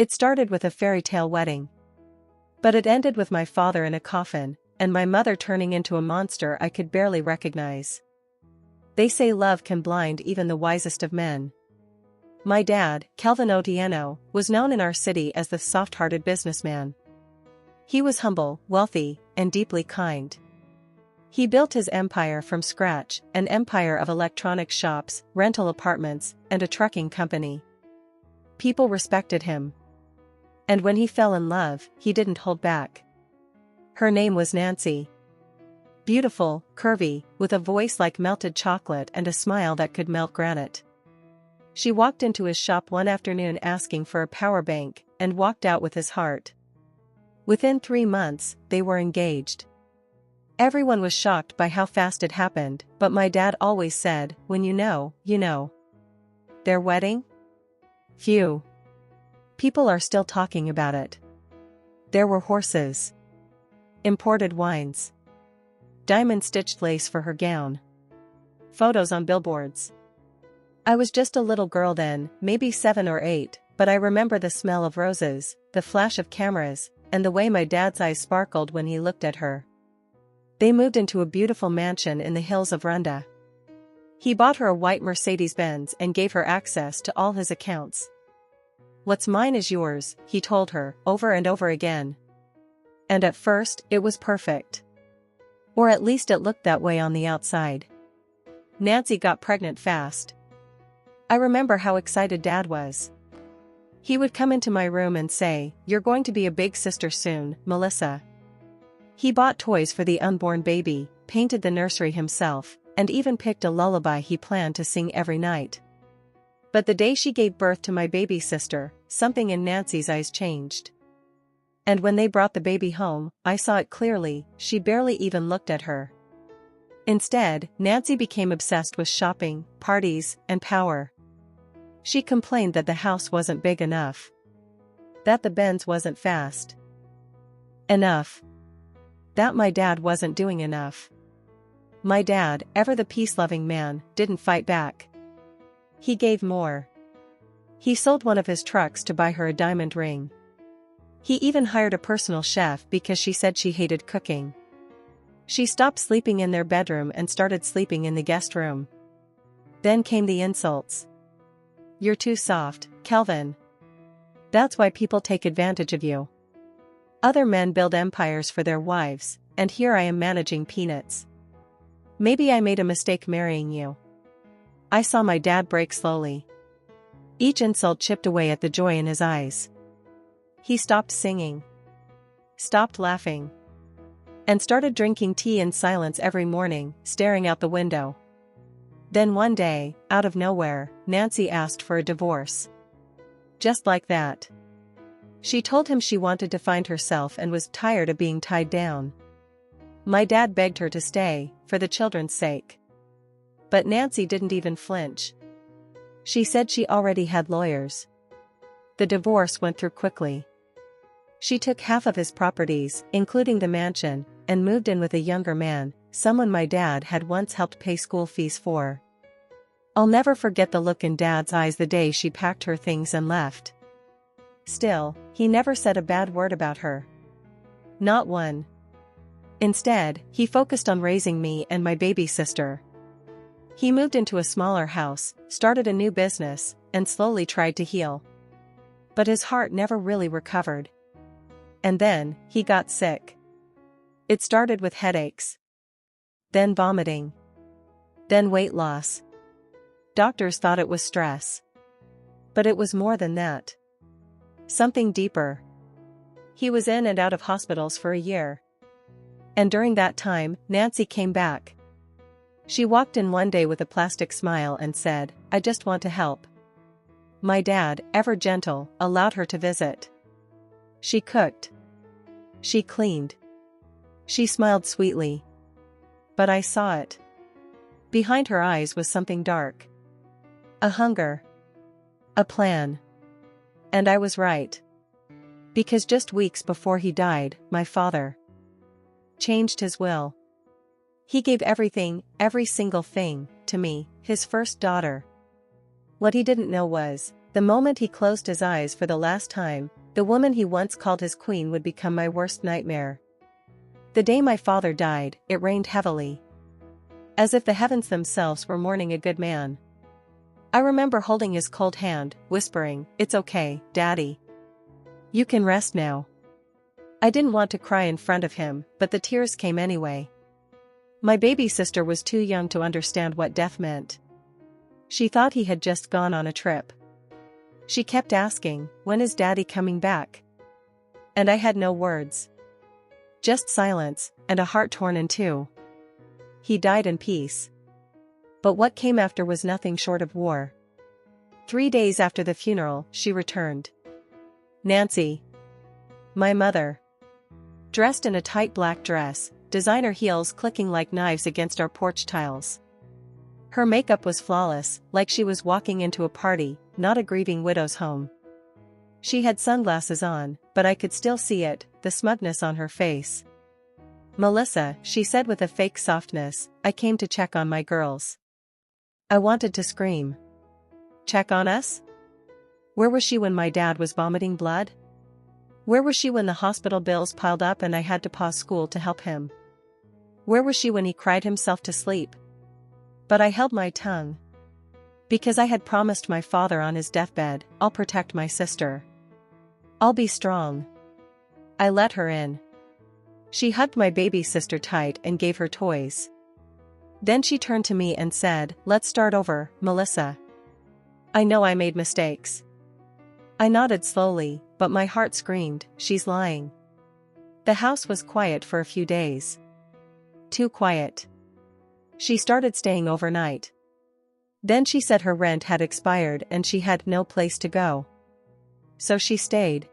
It started with a fairy tale wedding. But it ended with my father in a coffin, and my mother turning into a monster I could barely recognize. They say love can blind even the wisest of men. My dad, Kelvin Otieno, was known in our city as the soft-hearted businessman. He was humble, wealthy, and deeply kind. He built his empire from scratch, an empire of electronic shops, rental apartments, and a trucking company. People respected him. And when he fell in love, he didn't hold back. Her name was Nancy. Beautiful, curvy, with a voice like melted chocolate and a smile that could melt granite. She walked into his shop one afternoon asking for a power bank, and walked out with his heart. Within 3 months, they were engaged. Everyone was shocked by how fast it happened, but my dad always said, when you know, you know. Their wedding? Phew. People are still talking about it. There were horses. Imported wines. Diamond-stitched lace for her gown. Photos on billboards. I was just a little girl then, maybe 7 or 8, but I remember the smell of roses, the flash of cameras, and the way my dad's eyes sparkled when he looked at her. They moved into a beautiful mansion in the hills of Runda. He bought her a white Mercedes-Benz and gave her access to all his accounts. What's mine is yours, he told her, over and over again. And at first, it was perfect. Or at least it looked that way on the outside. Nancy got pregnant fast. I remember how excited Dad was. He would come into my room and say, "You're going to be a big sister soon, Melissa." He bought toys for the unborn baby, painted the nursery himself, and even picked a lullaby he planned to sing every night. But the day she gave birth to my baby sister, something in Nancy's eyes changed. And when they brought the baby home, I saw it clearly, she barely even looked at her. Instead, Nancy became obsessed with shopping, parties, and power. She complained that the house wasn't big enough. That the Benz wasn't fast enough. That my dad wasn't doing enough. My dad, ever the peace-loving man, didn't fight back. He gave more. He sold one of his trucks to buy her a diamond ring. He even hired a personal chef because she said she hated cooking. She stopped sleeping in their bedroom and started sleeping in the guest room. Then came the insults. "You're too soft, Kelvin. That's why people take advantage of you. Other men build empires for their wives, and here I am managing peanuts. Maybe I made a mistake marrying you." I saw my dad break slowly. Each insult chipped away at the joy in his eyes. He stopped singing. Stopped laughing. And started drinking tea in silence every morning, staring out the window. Then one day, out of nowhere, Nancy asked for a divorce. Just like that. She told him she wanted to find herself and was tired of being tied down. My dad begged her to stay, for the children's sake. But Nancy didn't even flinch. She said she already had lawyers. The divorce went through quickly. She took half of his properties, including the mansion, and moved in with a younger man, someone my dad had once helped pay school fees for. I'll never forget the look in Dad's eyes the day she packed her things and left. Still, he never said a bad word about her. Not one. Instead, he focused on raising me and my baby sister. He moved into a smaller house, started a new business, and slowly tried to heal. But his heart never really recovered. And then, he got sick. It started with headaches. Then vomiting. Then weight loss. Doctors thought it was stress. But it was more than that. Something deeper. He was in and out of hospitals for a year. And during that time, Nancy came back. She walked in one day with a plastic smile and said, "I just want to help." My dad, ever gentle, allowed her to visit. She cooked. She cleaned. She smiled sweetly. But I saw it. Behind her eyes was something dark. A hunger. A plan. And I was right. Because just weeks before he died, my father changed his will. He gave everything, every single thing, to me, his first daughter. What he didn't know was, The moment he closed his eyes for the last time, the woman he once called his queen would become my worst nightmare. The day my father died, it rained heavily, as if the heavens themselves were mourning a good man. I remember holding his cold hand, whispering, "It's okay, Daddy. You can rest now." I didn't want to cry in front of him, but the tears came anyway. My baby sister was too young to understand what death meant. She thought he had just gone on a trip. She kept asking, "When is Daddy coming back?" And I had no words. Just silence, and a heart torn in two. He died in peace. But what came after was nothing short of war. 3 days after the funeral, she returned. Nancy. My mother. Dressed in a tight black dress, designer heels clicking like knives against our porch tiles. Her makeup was flawless, like she was walking into a party, not a grieving widow's home. She had sunglasses on, but I could still see it, the smugness on her face. "Melissa," she said with a fake softness, "I came to check on my girls." I wanted to scream. Check on us? Where was she when my dad was vomiting blood? Where was she when the hospital bills piled up and I had to pause school to help him? Where was she when he cried himself to sleep? But I held my tongue. Because I had promised my father on his deathbed, "I'll protect my sister. I'll be strong." I let her in. She hugged my baby sister tight and gave her toys. Then she turned to me and said, "Let's start over, Melissa. I know I made mistakes." I nodded slowly, but my heart screamed, "She's lying." The house was quiet for a few days. Too quiet. She started staying overnight. Then she said her rent had expired and she had no place to go. So she stayed.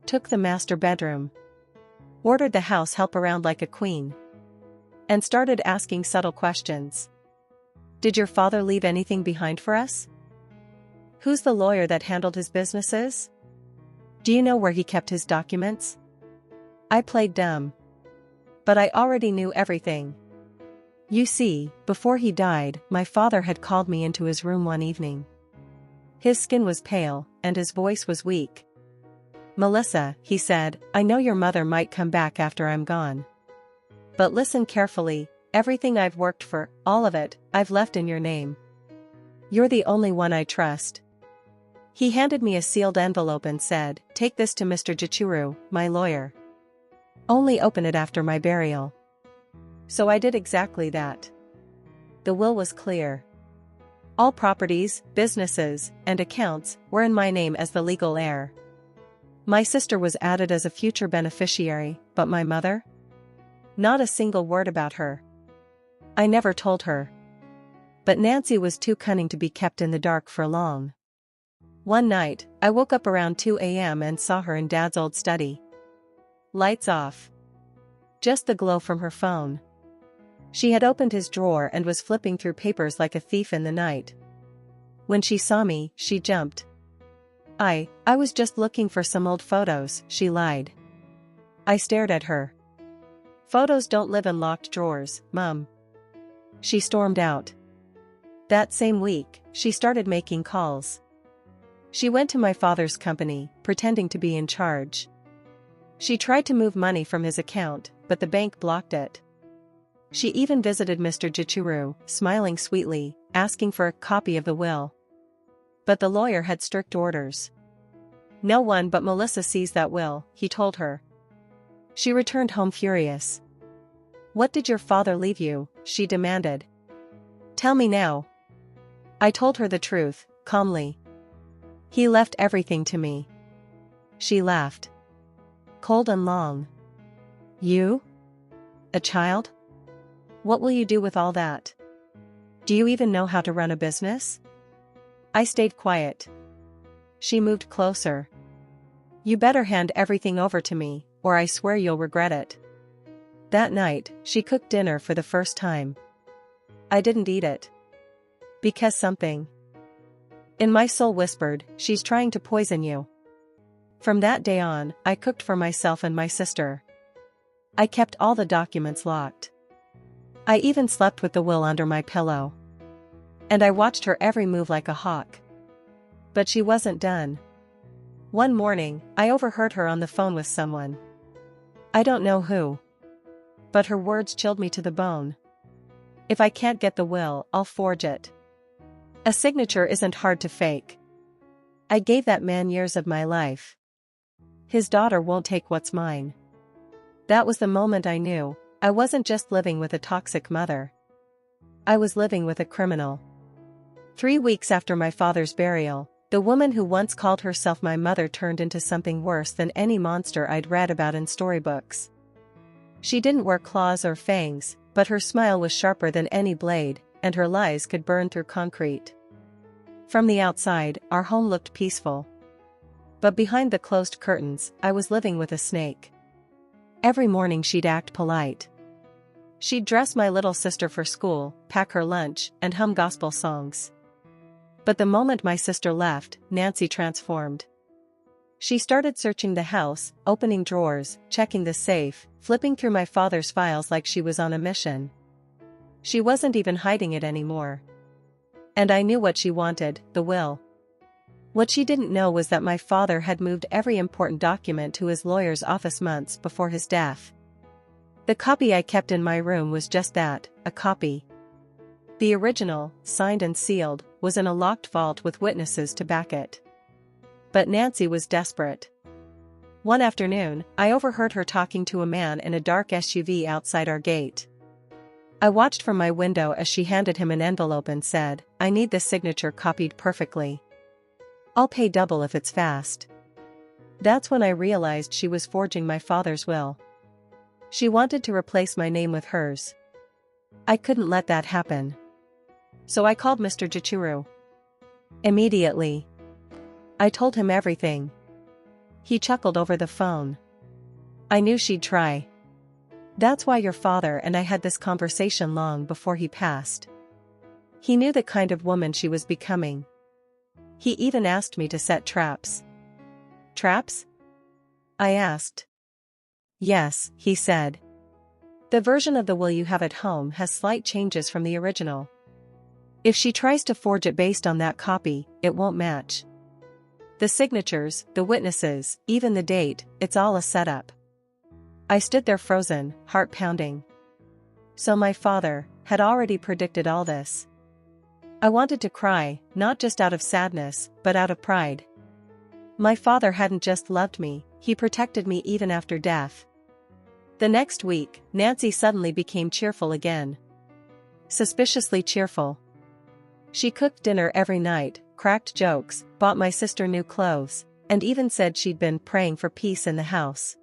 Took the master bedroom. Ordered the house help around like a queen. And started asking subtle questions. "Did your father leave anything behind for us? Who's the lawyer that handled his businesses? Do you know where he kept his documents?" I played dumb. But I already knew everything. You see, before he died, my father had called me into his room one evening. His skin was pale, and his voice was weak. "Melissa," he said, "I know your mother might come back after I'm gone. But listen carefully, everything I've worked for, all of it, I've left in your name. You're the only one I trust." He handed me a sealed envelope and said, "Take this to Mr. Jichuru, my lawyer. Only open it after my burial." So I did exactly that. The will was clear. All properties, businesses, and accounts were in my name as the legal heir. My sister was added as a future beneficiary, but my mother? Not a single word about her. I never told her. But Nancy was too cunning to be kept in the dark for long. One night, I woke up around 2 a.m. and saw her in Dad's old study. Lights off. Just the glow from her phone. She had opened his drawer and was flipping through papers like a thief in the night. When she saw me, she jumped. I was just looking for some old photos," she lied. I stared at her. "Photos don't live in locked drawers, Mum." She stormed out. That same week, she started making calls. She went to my father's company, pretending to be in charge. She tried to move money from his account, but the bank blocked it. She even visited Mr. Jichuru, smiling sweetly, asking for a copy of the will. But the lawyer had strict orders. "No one but Melissa sees that will," he told her. She returned home furious. "What did your father leave you?" she demanded. "Tell me now." I told her the truth, calmly. "He left everything to me." She laughed. Cold and long. "You? A child? What will you do with all that? Do you even know how to run a business?" I stayed quiet. She moved closer. "You better hand everything over to me, or I swear you'll regret it." That night, she cooked dinner for the first time. I didn't eat it. Because something in my soul whispered, "She's trying to poison you." From that day on, I cooked for myself and my sister. I kept all the documents locked. I even slept with the will under my pillow. And I watched her every move like a hawk. But she wasn't done. One morning, I overheard her on the phone with someone. I don't know who. But her words chilled me to the bone. If I can't get the will, I'll forge it. A signature isn't hard to fake. I gave that man years of my life. His daughter won't take what's mine. That was the moment I knew, I wasn't just living with a toxic mother. I was living with a criminal. 3 weeks after my father's burial, the woman who once called herself my mother turned into something worse than any monster I'd read about in storybooks. She didn't wear claws or fangs, but her smile was sharper than any blade, and her lies could burn through concrete. From the outside, our home looked peaceful. But behind the closed curtains, I was living with a snake. Every morning she'd act polite. She'd dress my little sister for school, pack her lunch, and hum gospel songs. But the moment my sister left, Nancy transformed. She started searching the house, opening drawers, checking the safe, flipping through my father's files like she was on a mission. She wasn't even hiding it anymore. And I knew what she wanted, the will. What she didn't know was that my father had moved every important document to his lawyer's office months before his death. The copy I kept in my room was just that, a copy. The original, signed and sealed, was in a locked vault with witnesses to back it. But Nancy was desperate. One afternoon, I overheard her talking to a man in a dark SUV outside our gate. I watched from my window as she handed him an envelope and said, "I need this signature copied perfectly. I'll pay double if it's fast." That's when I realized she was forging my father's will. She wanted to replace my name with hers. I couldn't let that happen. So I called Mr. Gichuru. Immediately. I told him everything. He chuckled over the phone. I knew she'd try. That's why your father and I had this conversation long before he passed. He knew the kind of woman she was becoming. He even asked me to set traps. Traps? I asked. Yes, he said. The version of the will you have at home has slight changes from the original. If she tries to forge it based on that copy, it won't match. The signatures, the witnesses, even the date, it's all a setup. I stood there frozen, heart pounding. So my father had already predicted all this. I wanted to cry, not just out of sadness, but out of pride. My father hadn't just loved me, he protected me even after death. The next week, Nancy suddenly became cheerful again. Suspiciously cheerful. She cooked dinner every night, cracked jokes, bought my sister new clothes, and even said she'd been praying for peace in the house.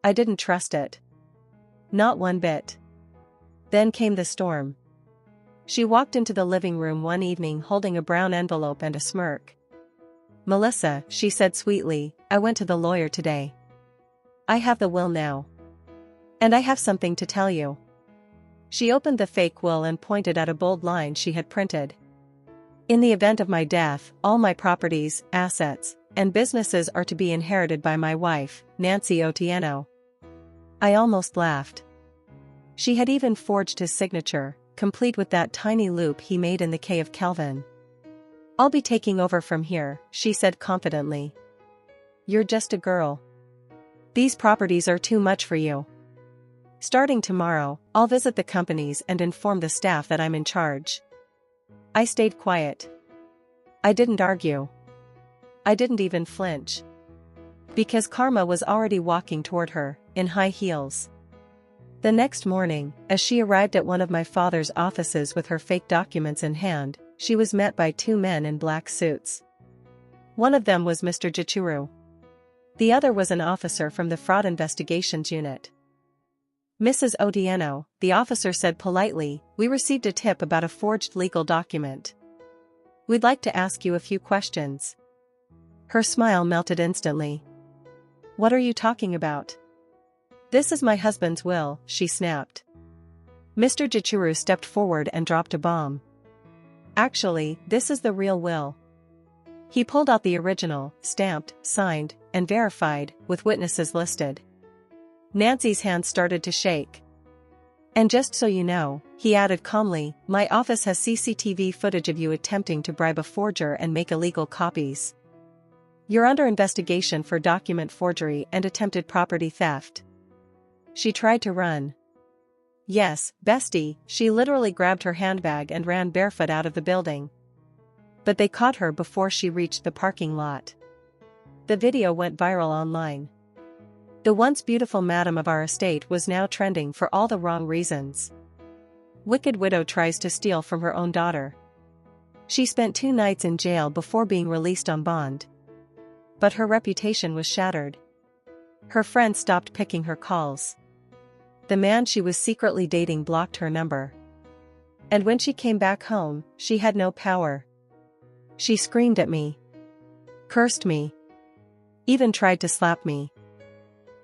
I didn't trust it. Not one bit. Then came the storm. She walked into the living room one evening holding a brown envelope and a smirk. "Melissa," she said sweetly, "I went to the lawyer today. I have the will now. And I have something to tell you." She opened the fake will and pointed at a bold line she had printed. "In the event of my death, all my properties, assets, and businesses are to be inherited by my wife, Nancy Otieno." I almost laughed. She had even forged his signature, complete with that tiny loop he made in the K of Kelvin. "I'll be taking over from here," she said confidently. "You're just a girl. These properties are too much for you. Starting tomorrow, I'll visit the companies and inform the staff that I'm in charge." I stayed quiet. I didn't argue. I didn't even flinch. Because karma was already walking toward her, in high heels. The next morning, as she arrived at one of my father's offices with her fake documents in hand, she was met by 2 men in black suits. One of them was Mr. Gichuru. The other was an officer from the Fraud Investigations Unit. "Mrs. Otieno," the officer said politely, "we received a tip about a forged legal document. We'd like to ask you a few questions." Her smile melted instantly. "What are you talking about?" "This is my husband's will," she snapped. Mr. Gichuru stepped forward and dropped a bomb. "Actually, this is the real will." He pulled out the original, stamped, signed, and verified, with witnesses listed. Nancy's hands started to shake. "And just so you know," He added calmly, "My office has CCTV footage of you attempting to bribe a forger and make illegal copies. You're under investigation for document forgery and attempted property theft." She tried to run. Yes, bestie, she literally grabbed her handbag and ran barefoot out of the building. But they caught her before she reached the parking lot. The video went viral online. The once beautiful madam of our estate was now trending for all the wrong reasons. Wicked widow tries to steal from her own daughter. She spent 2 nights in jail before being released on bond. But her reputation was shattered. Her friends stopped picking her calls. The man she was secretly dating blocked her number. And when she came back home, she had no power. She screamed at me, cursed me, even tried to slap me.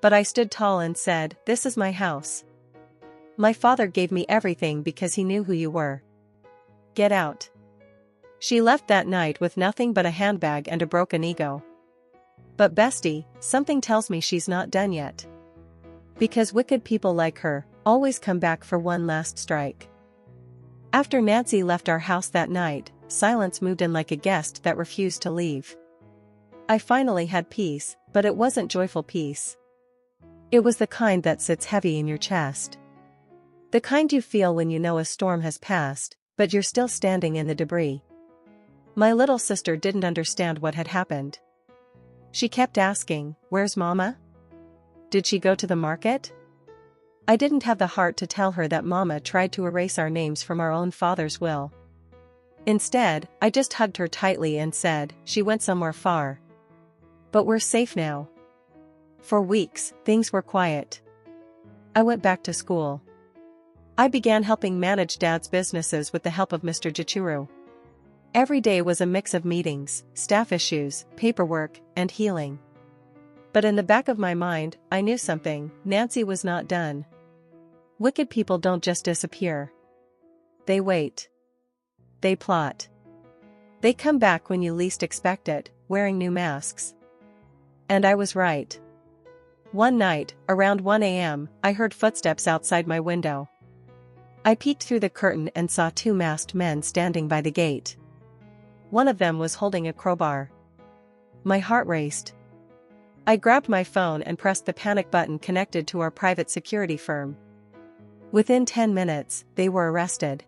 But I stood tall and said, "This is my house. My father gave me everything because he knew who you were. Get out." She left that night with nothing but a handbag and a broken ego. But bestie, something tells me she's not done yet. Because wicked people like her always come back for one last strike. After Nancy left our house that night, silence moved in like a guest that refused to leave. I finally had peace, but it wasn't joyful peace. It was the kind that sits heavy in your chest. The kind you feel when you know a storm has passed, but you're still standing in the debris. My little sister didn't understand what had happened. She kept asking, "Where's Mama? Did she go to the market?" I didn't have the heart to tell her that Mama tried to erase our names from our own father's will. Instead, I just hugged her tightly and said, "She went somewhere far. But we're safe now." For weeks, things were quiet. I went back to school. I began helping manage Dad's businesses with the help of Mr. Jichuru. Every day was a mix of meetings, staff issues, paperwork, and healing. But in the back of my mind, I knew something: Nancy was not done. Wicked people don't just disappear. They wait. They plot. They come back when you least expect it, wearing new masks. And I was right. One night, around 1 a.m., I heard footsteps outside my window. I peeked through the curtain and saw 2 masked men standing by the gate. One of them was holding a crowbar. My heart raced. I grabbed my phone and pressed the panic button connected to our private security firm. Within 10 minutes, they were arrested.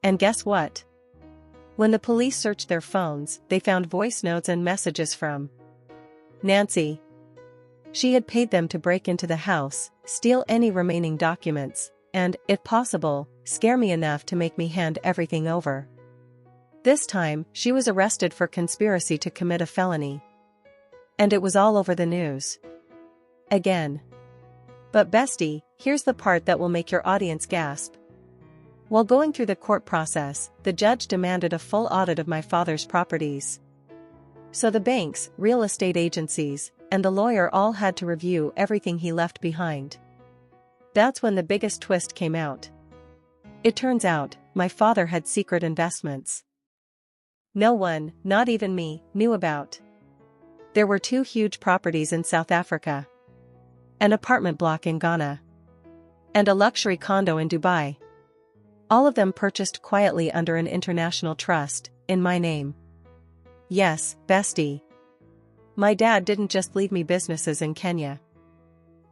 And guess what? When the police searched their phones, they found voice notes and messages from Nancy. She had paid them to break into the house, steal any remaining documents, and, if possible, scare me enough to make me hand everything over. This time, she was arrested for conspiracy to commit a felony. And it was all over the news. Again. But bestie, here's the part that will make your audience gasp. While going through the court process, the judge demanded a full audit of my father's properties. So the banks, real estate agencies, and the lawyer all had to review everything he left behind. That's when the biggest twist came out. It turns out, my father had secret investments. No one, not even me, knew about. There were 2 huge properties in South Africa, an apartment block in Ghana, and a luxury condo in Dubai. All of them purchased quietly under an international trust, in my name. Yes, bestie. My dad didn't just leave me businesses in Kenya.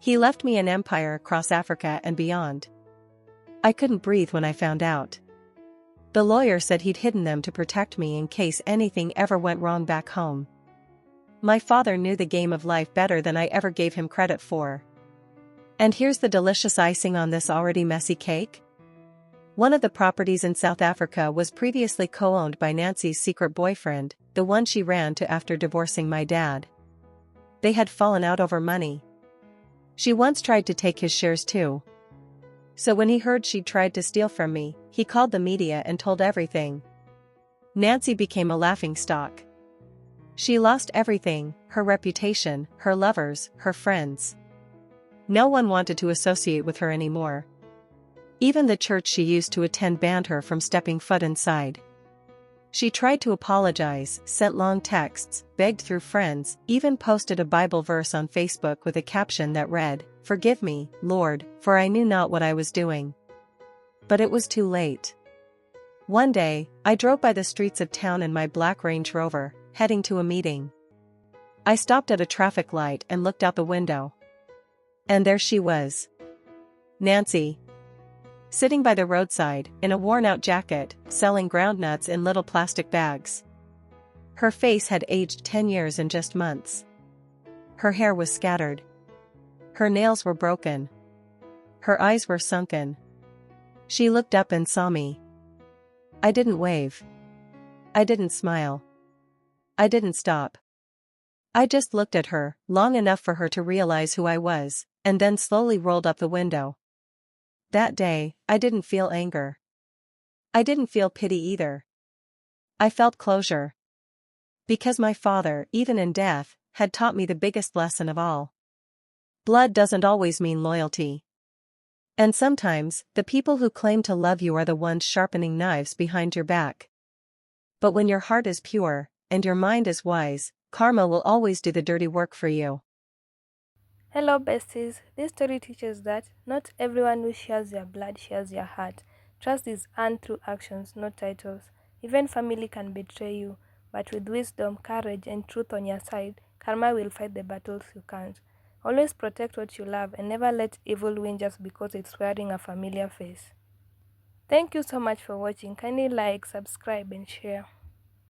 He left me an empire across Africa and beyond. I couldn't breathe when I found out. The lawyer said he'd hidden them to protect me in case anything ever went wrong back home. My father knew the game of life better than I ever gave him credit for. And here's the delicious icing on this already messy cake. One of the properties in South Africa was previously co-owned by Nancy's secret boyfriend, the one she ran to after divorcing my dad. They had fallen out over money. She once tried to take his shares too. So when he heard she'd tried to steal from me, he called the media and told everything. Nancy became a laughingstock. She lost everything: her reputation, her lovers, her friends. No one wanted to associate with her anymore. Even the church she used to attend banned her from stepping foot inside. She tried to apologize, sent long texts, begged through friends, even posted a Bible verse on Facebook with a caption that read, "Forgive me, Lord, for I knew not what I was doing." But it was too late. One day, I drove by the streets of town in my black Range Rover, heading to a meeting. I stopped at a traffic light and looked out the window. And there she was. Nancy. Sitting by the roadside, in a worn-out jacket, selling groundnuts in little plastic bags. Her face had aged 10 years in just months. Her hair was scattered. Her nails were broken. Her eyes were sunken. She looked up and saw me. I didn't wave. I didn't smile. I didn't stop. I just looked at her, long enough for her to realize who I was, and then slowly rolled up the window. That day, I didn't feel anger. I didn't feel pity either. I felt closure. Because my father, even in death, had taught me the biggest lesson of all. Blood doesn't always mean loyalty. And sometimes, the people who claim to love you are the ones sharpening knives behind your back. But when your heart is pure, and your mind is wise, karma will always do the dirty work for you. Hello, besties. This story teaches that not everyone who shares their blood shares your heart. Trust is earned through actions, not titles. Even family can betray you, but with wisdom, courage, and truth on your side, karma will fight the battles you can't. Always protect what you love and never let evil win just because it's wearing a familiar face. Thank you so much for watching. Kindly like, subscribe, and share.